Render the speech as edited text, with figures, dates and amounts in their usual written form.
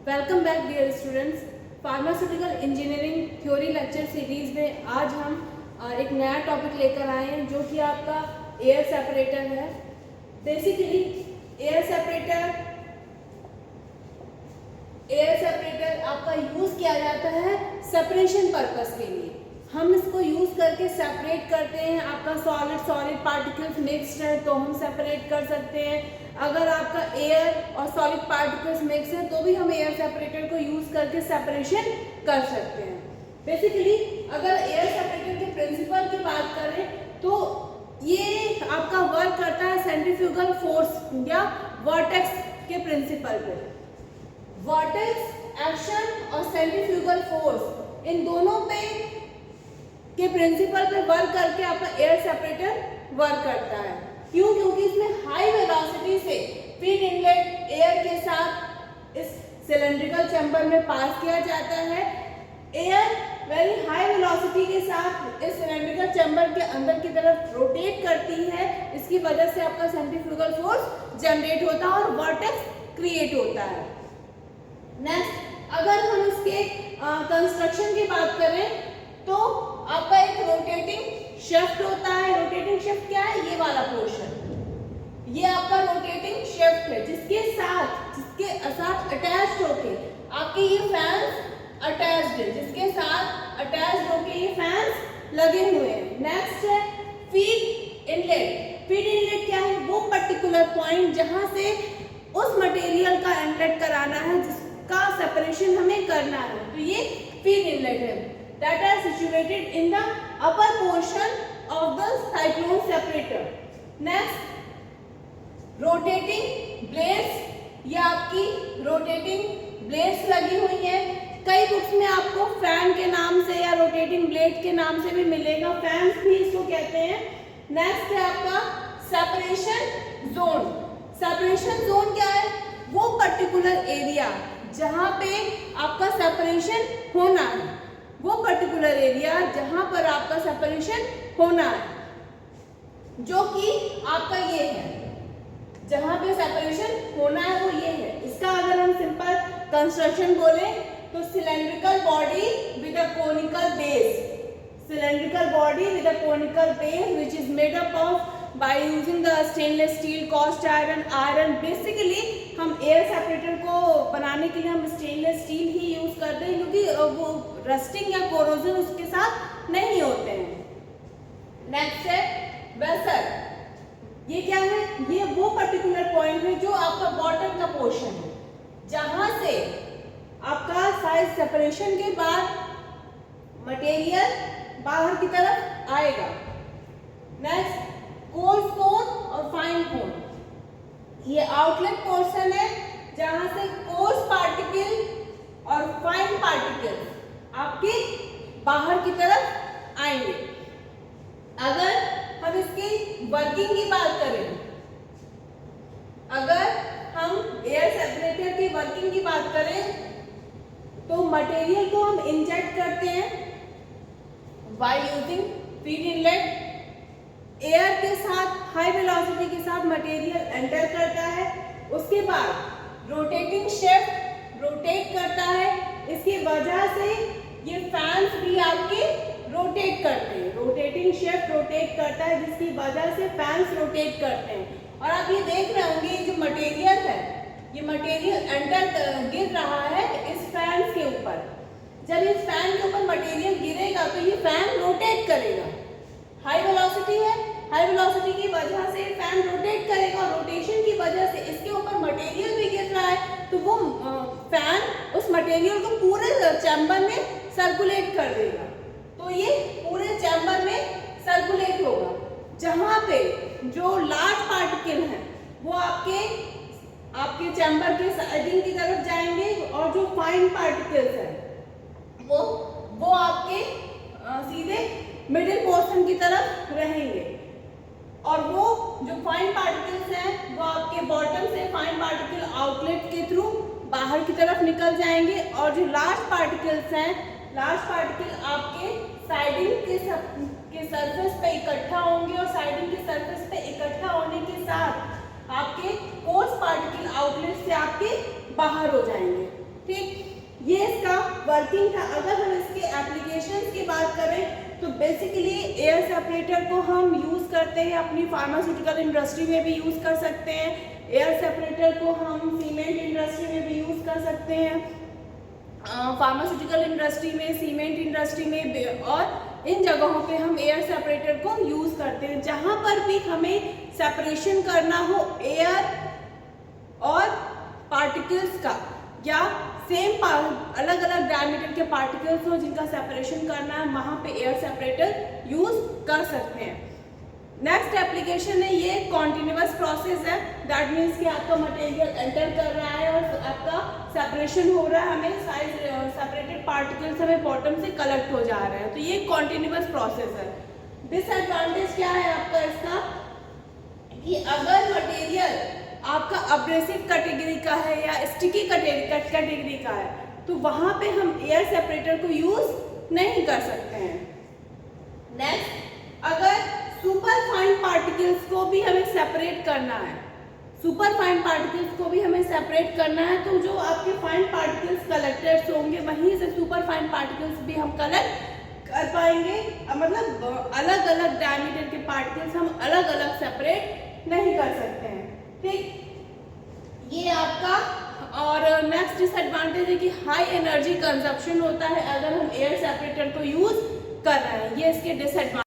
Welcome back dear students. Pharmaceutical engineering theory lecture series में आज हम एक नया टॉपिक लेकर आए हैं जो कि आपका एयर सेपरेटर है। बेसिकली एयर सेपरेटर आपका यूज किया जाता है सेपरेशन पर्पस के लिए। हम इसको यूज करके सेपरेट करते हैं। आपका सॉलिड पार्टिकल्स मिक्स्ड है तो हम सेपरेट कर सकते हैं। अगर आपका एयर और सॉलिड पार्टिकल्स मिक्स है तो भी हम एयर सेपरेटर को यूज करके सेपरेशन कर सकते हैं। बेसिकली अगर एयर सेपरेटर के प्रिंसिपल की बात करें तो ये आपका वर्क करता है सेंट्रीफ्यूगल फोर्स या वर्टेक्स के प्रिंसिपल पे। वर्टेक्स एक्शन और सेंट्रीफ्यूगल फोर्स इन दोनों पे के प्रिंसिपल पे वर्क करके आपका एयर सेपरेटर वर्क करता है। क्यों? क्योंकि इसमें हाई वेलोसिटी से फीड इनलेट एयर के साथ इस सिलेंड्रिकल चैम्बर में पास किया जाता है। एयर वेरी हाई वेलोसिटी के साथ इस सिलेंड्रिकल चैम्बर के अंदर की तरफ रोटेट करती है। इसकी वजह से आपका सेंट्रीफ्यूगल फोर्स जनरेट होता है और वर्टेक्स क्रिएट होता है। नेक्स्ट अगर हम इसके कंस्ट्रक्शन की बात करें तो आपका एक रोटेटिंग शाफ्ट होता है। रोटेटिंग शाफ्ट क्या है? ये वाला पोर्शन, ये आपका रोटेटिंग शाफ्ट है जिसके साथ अटैच्ड होके आपके ये फैंस अटैच्ड है, जिसके साथ अटैच्ड होके ये फैंस लगे हुए हैं। नेक्स्ट है फीड इनलेट। फीड इनलेट क्या है? वो पर्टिकुलर पॉइंट जहां से उस मटेरियल का इनलेट कराना है, जिसका सेपरेशन हमें करना है, तो ये फीड इनलेट है। That are situated in the upper portion of the cyclone separator. Next, rotating blades. ये आपकी rotating blades लगी हुई है। कई बुक्स में आपको फैन के नाम से या रोटेटिंग ब्लेड के नाम से भी मिलेगा, फैंस भी इसको कहते हैं। नेक्स्ट है आपका सेपरेशन जोन। सेपरेशन जोन क्या है? वो पर्टिकुलर एरिया जहां पे आपका सेपरेशन होना है, वो पर्टिकुलर एरिया जहां पर आपका सेपरेशन होना है, जो कि आपका ये है, जहां पे सेपरेशन होना है वो ये है। इसका अगर हम सिंपल कंस्ट्रक्शन बोले तो cylindrical body with a conical base, cylindrical body with a conical base which is made up of by using the stainless steel, cast iron. Basically हम एयर सेपरेटर को बनाने के लिए हम स्टेनलेस स्टील ही use करते हैं क्योंकि वो रस्टिंग या कोरोजन उसके साथ नहीं होते हैं। नेक्स्ट है वेसल। ये क्या है? ये वो पर्टिकुलर पॉइंट है जो आपका बॉटम का पोर्शन है, जहां से आपका साइज सेपरेशन के बाद मटेरियल बाहर की तरफ आएगा। नेक्स्ट कोर्स कोन और फाइन कोन। ये आउटलेट पोर्शन है जहां से कोर्स पार्टिकल और फाइन पार्टिकल आपके बाहर की तरफ आएंगे। अगर हम इसकी वर्किंग की बात करें, अगर हम एयर सेपरेटर की वर्किंग की बात करें तो मटेरियल को हम इंजेक्ट करते हैं by using feed inlet. Air के साथ हाई वेलोसिटी के साथ मटेरियल एंटर करता है, उसके बाद रोटेटिंग शाफ्ट रोटेट करता है। इसकी वजह से ये फैंस भी आपके रोटेट करते हैं, रोटेटिंग शाफ्ट रोटेट करता है जिसकी वजह से फैंस रोटेट करते हैं। और आप ये देख रहे होंगे जो मटेरियल है, ये मटेरियल गिर रहा है इस फैन के ऊपर। जब इस फैन के ऊपर मटेरियल गिरेगा तो ये फैन रोटेट करेगा। हाई वेलोसिटी है, हाई वेलोसिटी की वजह से फैन रोटेट करेगा और रोटेशन की वजह से इसके ऊपर मटेरियल भी गिर रहा है तो वो फैन उस मटेरियल को पूरे चैम्बर में सर्कुलेट कर देगा। तो ये पूरे चैम्बर में सर्कुलेट होगा। जहां पे जो लार्ज पार्टिकल है वो आपके चैम्बर के साइडिंग की तरफ जाएंगे और जो फाइन पार्टिकल्स हैं वो आपके सीधे मिडिल पोर्शन की तरफ रहेंगे। और वो जो फाइन पार्टिकल्स हैं वो आपके बॉटम से फाइन पार्टिकल आउटलेट के थ्रू बाहर की तरफ निकल जाएंगे। और जो लार्ज पार्टिकल्स हैं, लार्ज पार्टिकल आपके साइडिंग के सरफेस पे इकट्ठा होंगे और साइडिंग के सरफेस पे इकट्ठा होने के साथ आपके कोर्स पार्टिकल आउटलेट से आपके बाहर हो जाएंगे। ठीक, ये इसका वर्किंग था। अगर हम इसके एप्लीकेशंस की बात करें तो बेसिकली एयर सेपरेटर को हम यूज़ करते हैं अपनी फार्मास्यूटिकल इंडस्ट्री में भी यूज़ कर सकते हैं, एयर सेपरेटर को हम सीमेंट इंडस्ट्री में भी यूज़ कर सकते हैं, फार्मास्यूटिकल इंडस्ट्री में, सीमेंट इंडस्ट्री में, और इन जगहों पे हम एयर सेपरेटर को यूज़ करते हैं। जहाँ पर भी हमें सेपरेशन करना हो एयर और पार्टिकल्स का, या सेम अलग अलग डायमीटर के पार्टिकल्स हो जिनका सेपरेशन करना है, वहाँ पे एयर सेपरेटर यूज़ कर सकते हैं। नेक्स्ट एप्लीकेशन है, ये कॉन्टिन्यूअस प्रोसेस है, दैट मीन्स कि आपका मटेरियल एंटर कर रहा है और आपका सेपरेशन हो रहा है, हमें साइज सेपरेटेड पार्टिकल्स हमें बॉटम से कलेक्ट हो जा रहे हैं, तो ये कॉन्टिन्यूअस प्रोसेस है। डिसएडवांटेज क्या है आपका इसका, कि अगर मटेरियल आपका अब्रेसिव कैटेगरी का है या स्टिकी कैटेगरी का है, तो वहाँ पे हम एयर सेपरेटर को यूज़ नहीं कर सकते हैं। नेक्स्ट, अगर सुपर फाइन पार्टिकल्स को भी हमें सेपरेट करना है, सुपर फाइन पार्टिकल्स को भी हमें सेपरेट करना है, तो जो आपके फाइन पार्टिकल्स कलेक्टर्स होंगे वहीं से सुपर फाइन पार्टिकल्स भी हम कलेक्ट कर पाएंगे। मतलब अलग अलग डायमीटर के पार्टिकल्स हम अलग अलग सेपरेट नहीं कर सकते हैं। ठीक, ये आपका। और नेक्स्ट डिसएडवांटेज है कि हाई एनर्जी कंजप्शन होता है अगर हम एयर सेपरेटर को यूज कर रहे हैं, ये इसके डिसएडवांटेज।